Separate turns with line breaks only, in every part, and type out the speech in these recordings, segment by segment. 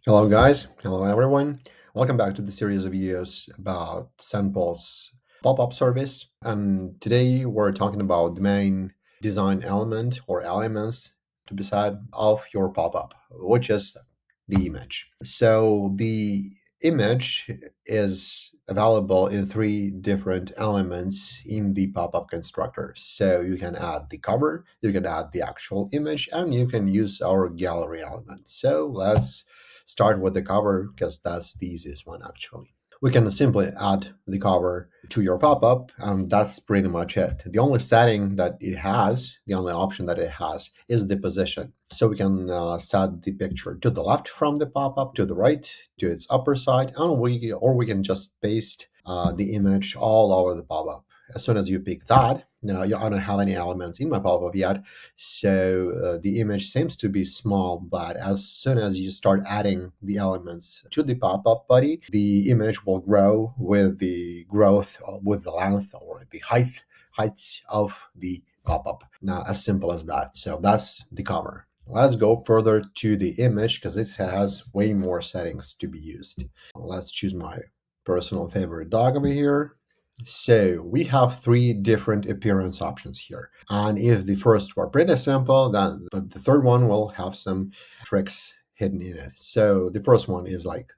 Hello guys, hello everyone. Welcome back to the series of videos about SendPulse pop-up service. And today we're talking about the main design element or elements to be said of your pop-up, which is the image. So the image is available in three different elements in the pop-up constructor. So you can add the cover, you can add the actual image, and you can use our gallery element. So let's start with the cover because that's the easiest one actually. We can simply add the cover to your pop-up, and that's pretty much it. The only setting that it has, the only option that it has, is the position. So we can set the picture to the left from the pop-up, to the right, to its upper side, and we can just paste the image all over the pop-up. As soon as you pick that, now I don't have any elements in my pop-up yet, so the image seems to be small, but as soon as you start adding the elements to the pop-up body, the image will grow with the growth, with the length or the heights of the pop-up. Now, as simple as that. So that's the cover. Let's go further to the image because it has way more settings to be used. Let's choose my personal favorite dog over here. So we have three different appearance options here. And if the first were pretty simple, then but the third one will have some tricks hidden in it. So the first one is like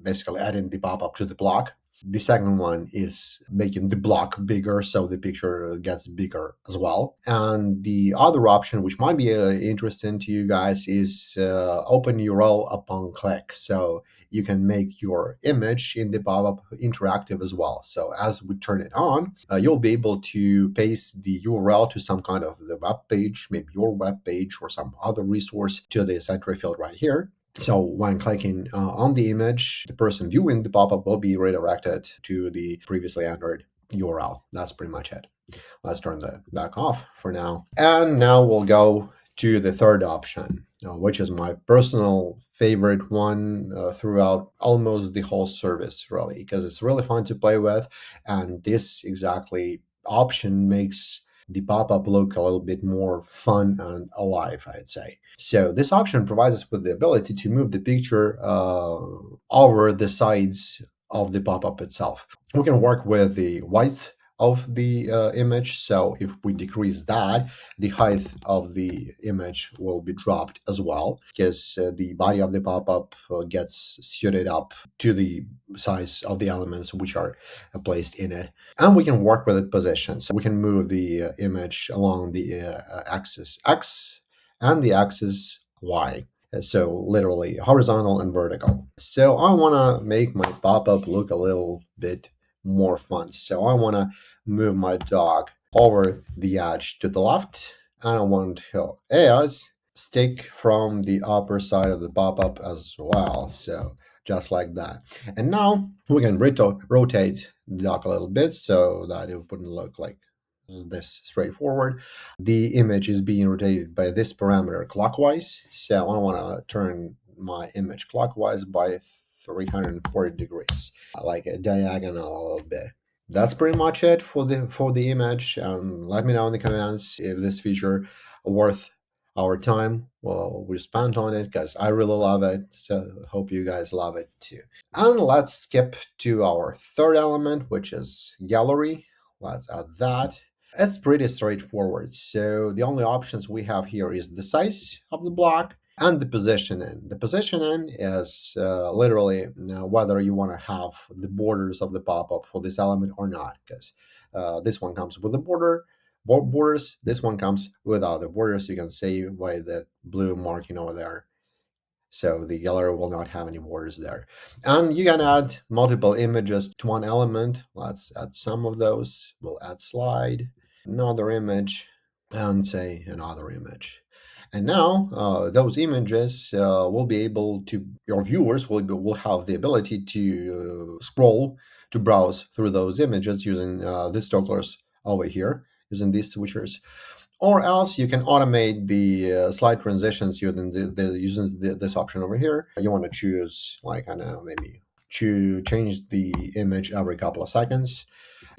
basically adding the pop-up to the block. The second one is making the block bigger so the picture gets bigger as well. And the other option, which might be interesting to you guys, is open URL upon click. So you can make your image in the pop-up interactive as well. So as we turn it on, you'll be able to paste the URL to some kind of the web page, maybe your web page or some other resource to this entry field right here. So when clicking on the image, the person viewing the pop-up will be redirected to the previously entered URL. That's pretty much it. Let's turn that back off for now. And now we'll go to the third option, which is my personal favorite one throughout almost the whole service, really, because it's really fun to play with. And this exactly option makes the pop-up look a little bit more fun and alive, I'd say. So this option provides us with the ability to move the picture over the sides of the pop-up itself. We can work with the width of the image. So if we decrease that, the height of the image will be dropped as well because the body of the pop-up gets suited up to the size of the elements which are placed in it. And we can work with its position. So we can move the image along the axis X and the axis Y. So literally horizontal and vertical. So I want to make my pop-up look a little bit more fun. So I want to move my dog over the edge to the left, and I want to as stick from the upper side of the pop-up as well. So just like that. And now we can rotate the dog a little bit so that it wouldn't look like this straightforward. The image is being rotated by this parameter clockwise. So I want to turn my image clockwise by 340 degrees, like a diagonal a little bit. That's pretty much it for the image. Let me know in the comments if this feature worth our time we spent on it, because I really love it. So hope you guys love it too. And let's skip to our third element, which is gallery. Let's add that. It's pretty straightforward. So the only options we have here is the size of the block and the positioning. The positioning is literally whether you want to have the borders of the pop-up for this element or not, because this one comes with the borders. This one comes without the borders. You can see by the blue marking over there. So the gallery will not have any borders there. And you can add multiple images to one element. Let's add some of those. We'll add slide, another image, and say another image. And now those images will be able to, your viewers will have the ability to scroll, to browse through those images using these togglers over here, using these switchers. Or else you can automate the slide transitions using this option over here. You want to choose, like, I don't know, maybe to change the image every couple of seconds.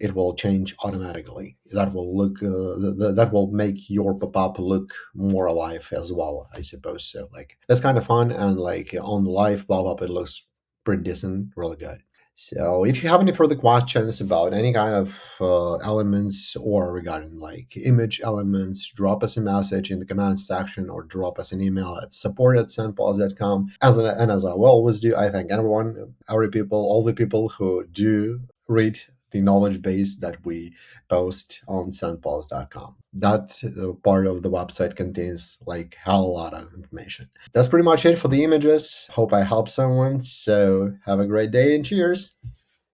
it will change automatically. That will look that will make your pop-up look more alive as well, I suppose. So like that's kind of fun, and like on the live pop-up it looks pretty decent, really good. So if you have any further questions about any kind of elements or regarding like image elements, drop us a message in the comments section or drop us an email at support@sendpulse.com. And as I will always do, I thank everyone, every people, all the people who do read the knowledge base that we post on sendpulse.com. That part of the website contains like hell a lot of information. That's pretty much it for the images. Hope I helped someone. So have a great day and cheers.